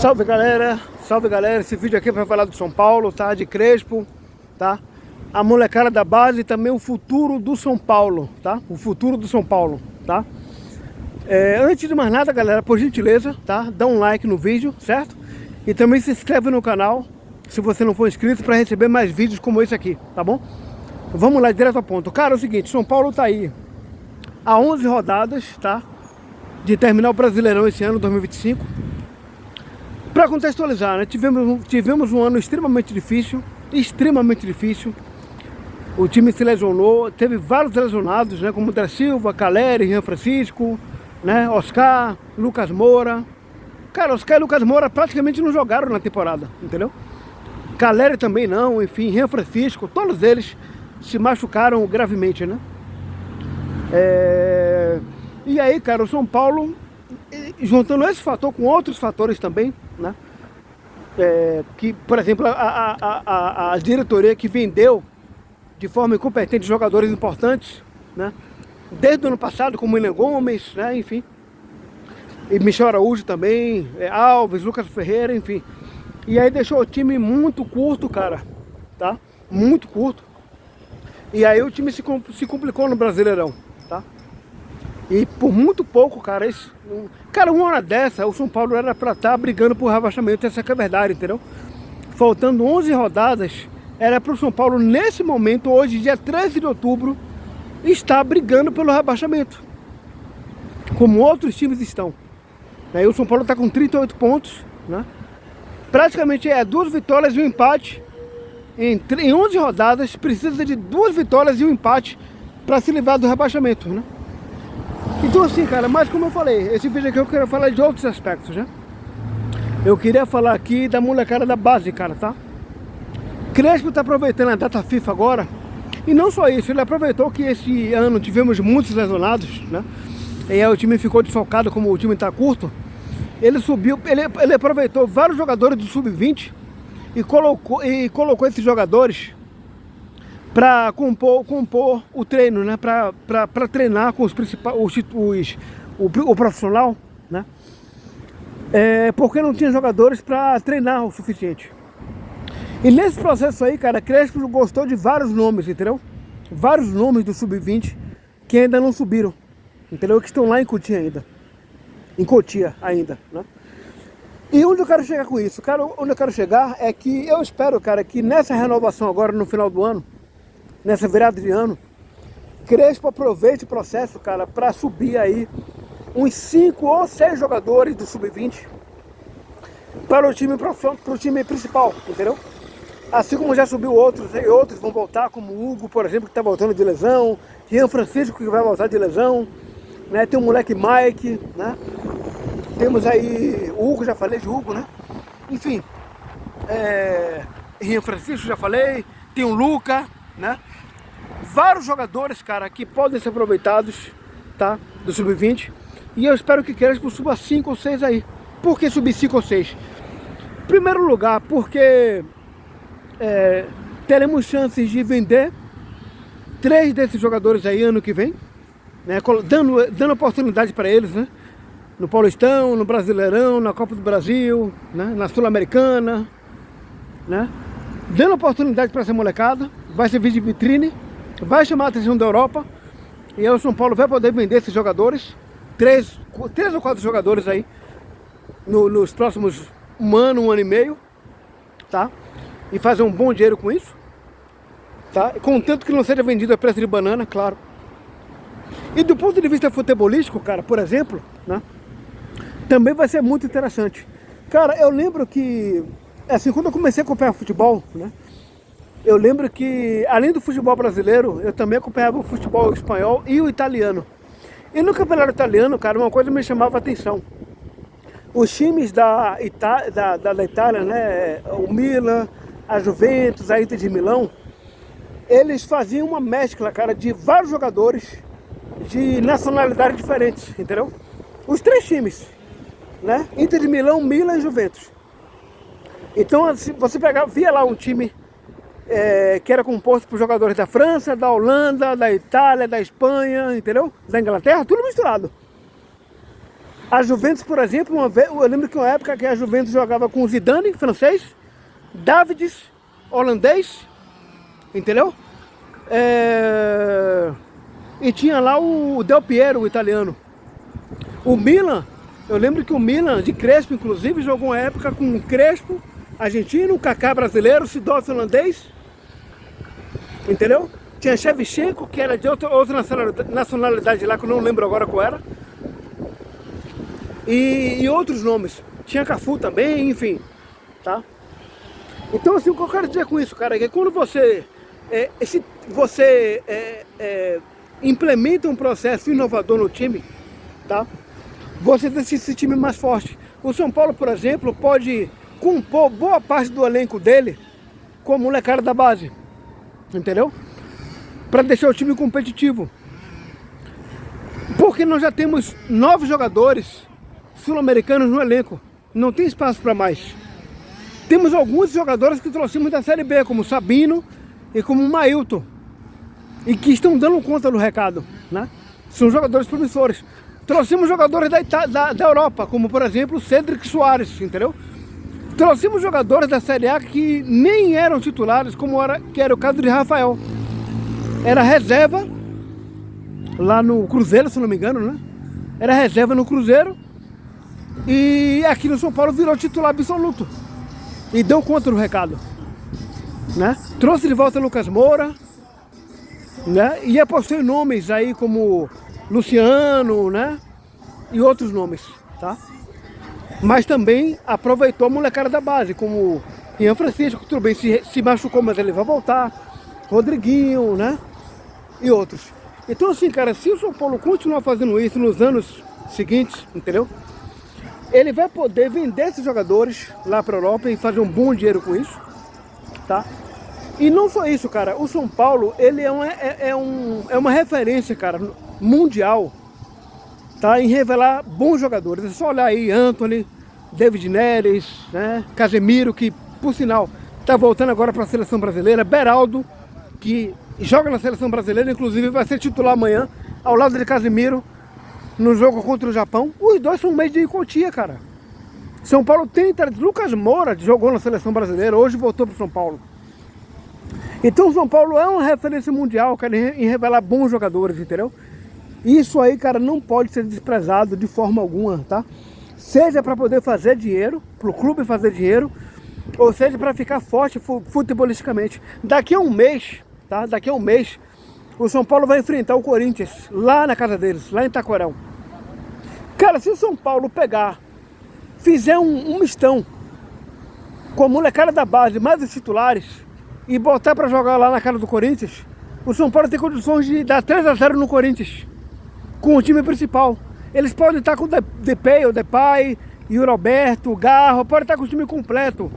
Salve galera, esse vídeo aqui é para falar do São Paulo, tá? De Crespo, tá? A molecada da base e também o futuro do São Paulo, tá? O futuro do São Paulo, tá? Antes de mais nada, galera, por gentileza, tá? Dá um like no vídeo, certo? E também se inscreve no canal, se você não for inscrito, para receber mais vídeos como esse aqui, tá bom? Vamos lá, direto ao ponto. Cara, é o seguinte, São Paulo tá aí a 11 rodadas, tá? De terminar o Brasileirão esse ano, 2025. Para contextualizar, né? Tivemos um ano extremamente difícil. O time se lesionou, teve vários lesionados, né? Como André Silva, Caleri, Jean Francisco, né? Oscar, Lucas Moura. Cara, Oscar e Lucas Moura praticamente não jogaram na temporada, entendeu? Caleri também não, enfim, Jean Francisco, todos eles se machucaram gravemente, né? E aí, cara, o São Paulo, juntando esse fator com outros fatores também, né? Que, por exemplo, a diretoria que vendeu de forma incompetente jogadores importantes, né? Desde o ano passado, como Willian Gomes, né? Enfim, e Michel Araújo também, Alves, Lucas Ferreira, enfim. E aí deixou o time muito curto, cara, tá? Muito curto. E aí o time se complicou no Brasileirão, tá? E por muito pouco, cara, uma hora dessa, o São Paulo era pra estar brigando por rebaixamento, essa que é a verdade, entendeu? Faltando 11 rodadas, era pro São Paulo, nesse momento, hoje, dia 13 de outubro, estar brigando pelo rebaixamento, como outros times estão. Aí o São Paulo tá com 38 pontos, né? Praticamente 2 vitórias e um empate. Em 11 rodadas, precisa de 2 vitórias e um empate para se livrar do rebaixamento, né? Então assim, cara, mas como eu falei, esse vídeo aqui eu quero falar de outros aspectos, né? Eu queria falar aqui da molecada da base, cara, tá? Crespo tá aproveitando a data FIFA agora. E não só isso, ele aproveitou que esse ano tivemos muitos lesionados, né? E aí o time ficou desfalcado, como o time tá curto. Ele aproveitou vários jogadores do Sub-20 e colocou esses jogadores para compor o treino, né? Para treinar com os principais, o profissional, né? Porque não tinha jogadores para treinar o suficiente. E nesse processo aí, cara, Crespo gostou de vários nomes, entendeu? Vários nomes do Sub-20 que ainda não subiram, entendeu? Que estão lá em Cotia ainda, né? E onde eu quero chegar com isso? Cara, onde eu quero chegar é que eu espero, cara, que nessa renovação agora no final do ano, nessa virada de ano, Crespo aproveite o processo, cara, para subir aí uns 5 ou 6 jogadores do Sub-20 para o time principal, entendeu? Assim como já subiu outros, e outros vão voltar, como o Hugo, por exemplo, que está voltando de lesão, Jean Francisco, que vai voltar de lesão, né? Tem o moleque Mike, né? Temos aí o Hugo, já falei de Hugo, né? Enfim, Jean Francisco, já falei, tem o Luca, né? Vários jogadores, cara, que podem ser aproveitados, tá? Do Sub-20. E eu espero que Crespo suba 5 ou 6 aí. Por que subir 5 ou 6? Em primeiro lugar, porque teremos chances de vender 3 desses jogadores aí ano que vem, né? Dando oportunidade para eles, né? No Paulistão, no Brasileirão, na Copa do Brasil, né? Na Sul-Americana, né? Dando oportunidade para essa molecada, vai servir de vitrine, vai chamar a atenção da Europa, e aí o São Paulo vai poder vender esses jogadores, 3 ou 4 jogadores aí, nos próximos um ano e meio, tá? E fazer um bom dinheiro com isso, tá? Contanto que não seja vendido a preço de banana, claro. E do ponto de vista futebolístico, cara, por exemplo, né? Também vai ser muito interessante. Cara, eu lembro que, assim, quando eu comecei a acompanhar futebol, né? Eu lembro que, além do futebol brasileiro, eu também acompanhava o futebol espanhol e o italiano. E no campeonato italiano, cara, uma coisa me chamava a atenção. Os times da Itália, né? O Milan, a Juventus, a Inter de Milão, eles faziam uma mescla, cara, de vários jogadores de nacionalidades diferentes, entendeu? Os 3 times, né? Inter de Milão, Milan e Juventus. Então, assim, você via lá um time que era composto por jogadores da França, da Holanda, da Itália, da Espanha, entendeu? Da Inglaterra, tudo misturado. A Juventus, por exemplo, eu lembro que uma época que a Juventus jogava com o Zidane, francês, Davids, holandês, entendeu? E tinha lá o Del Piero, o italiano. O Milan, eu lembro que o Milan, de Crespo, inclusive, jogou uma época com o Crespo, argentino, Kaká brasileiro, Sidorf holandês, entendeu? Tinha Shevchenko, que era de outra nacionalidade lá, que eu não lembro agora qual era. E outros nomes. Tinha Cafu também, enfim, tá? Então, assim, o que eu quero dizer com isso, cara, é que quando você implementa um processo inovador no time, tá? Você deixa esse time mais forte. O São Paulo, por exemplo, pode compor boa parte do elenco dele com a molecada da base, entendeu? Para deixar o time competitivo. Porque nós já temos 9 jogadores sul-americanos no elenco. Não tem espaço para mais. Temos alguns jogadores que trouxemos da Série B, como Sabino e como Mailton, e que estão dando conta do recado, né? São jogadores promissores. Trouxemos jogadores da Europa, como por exemplo Cedric Soares, entendeu? Trouxemos jogadores da Série A que nem eram titulares, que era o caso de Rafael. Era reserva lá no Cruzeiro, se não me engano, né? Era reserva no Cruzeiro e aqui no São Paulo virou titular absoluto e deu conta do recado, né? Trouxe de volta Lucas Moura, né? E apostou em nomes aí como Luciano, né? E outros nomes, tá? Mas também aproveitou a molecada da base, como Ian Francisco, tudo bem, se machucou, mas ele vai voltar, Rodriguinho, né? E outros. Então assim, cara, se o São Paulo continuar fazendo isso nos anos seguintes, entendeu? Ele vai poder vender esses jogadores lá para a Europa e fazer um bom dinheiro com isso, tá? E não só isso, cara, o São Paulo, ele é uma referência, cara, mundial, tá? Em revelar bons jogadores. É só olhar aí, Antony, David Neres, né? Casemiro, que, por sinal, tá voltando agora para a seleção brasileira, Beraldo, que joga na seleção brasileira, inclusive vai ser titular amanhã, ao lado de Casemiro, no jogo contra o Japão. Os dois são meio de quantia, cara. São Paulo tem Lucas Moura, que jogou na seleção brasileira, hoje voltou para o São Paulo. Então o São Paulo é uma referência mundial, cara, em revelar bons jogadores, entendeu? Isso aí, cara, não pode ser desprezado de forma alguma, tá? Seja para poder fazer dinheiro, para o clube fazer dinheiro, ou seja para ficar forte futebolisticamente. Daqui a um mês, tá? Daqui a um mês, o São Paulo vai enfrentar o Corinthians lá na casa deles, lá em Itaquerão. Cara, se o São Paulo fizer um mistão com a molecada da base, mais os titulares, e botar para jogar lá na casa do Corinthians, o São Paulo tem condições de dar 3-0 no Corinthians, com o time principal. Eles podem estar com o Depay, e o Roberto, o Garro, pode estar com o time completo.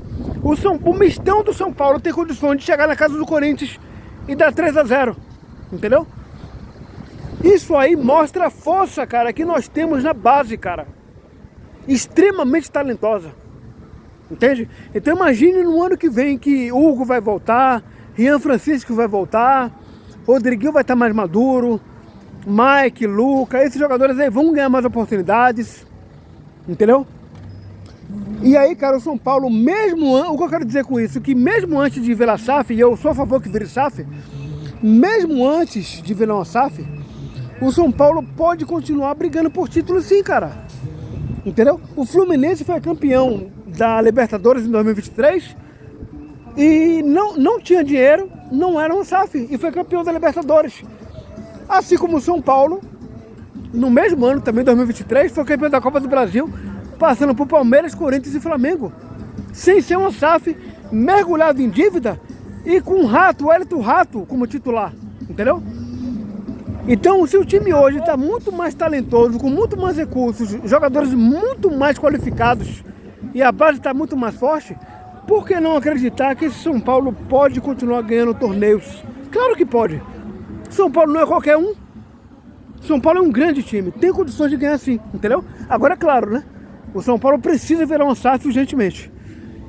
O mistão do São Paulo tem condições de chegar na casa do Corinthians e dar 3-0, entendeu? Isso aí mostra a força, cara, que nós temos na base, cara. Extremamente talentosa. Entende? Então imagine no ano que vem que Hugo vai voltar, Ian Francisco vai voltar, Rodriguinho vai estar mais maduro, Mike, Luca, esses jogadores aí vão ganhar mais oportunidades, entendeu? E aí, cara, o São Paulo, o que eu quero dizer com isso, que mesmo antes de virar SAF, e eu sou a favor que vire SAF, mesmo antes de virar uma SAF, o São Paulo pode continuar brigando por título sim, cara, entendeu? O Fluminense foi campeão da Libertadores em 2023 e não tinha dinheiro, não era um SAF e foi campeão da Libertadores. Assim como o São Paulo, no mesmo ano também, 2023, foi campeão da Copa do Brasil, passando por Palmeiras, Corinthians e Flamengo, sem ser um SAF, mergulhado em dívida e com o Hélito Rato como titular, entendeu? Então, se o time hoje está muito mais talentoso, com muito mais recursos, jogadores muito mais qualificados e a base está muito mais forte, por que não acreditar que esse São Paulo pode continuar ganhando torneios? Claro que pode. São Paulo não é qualquer um. São Paulo é um grande time, tem condições de ganhar sim, entendeu? Agora é claro, né? O São Paulo precisa virar uma SAF urgentemente.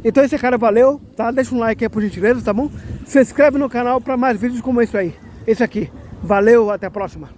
Então esse cara valeu, tá? Deixa um like aí por gentileza, tá bom? Se inscreve no canal para mais vídeos como esse aí. Esse aqui. Valeu, até a próxima.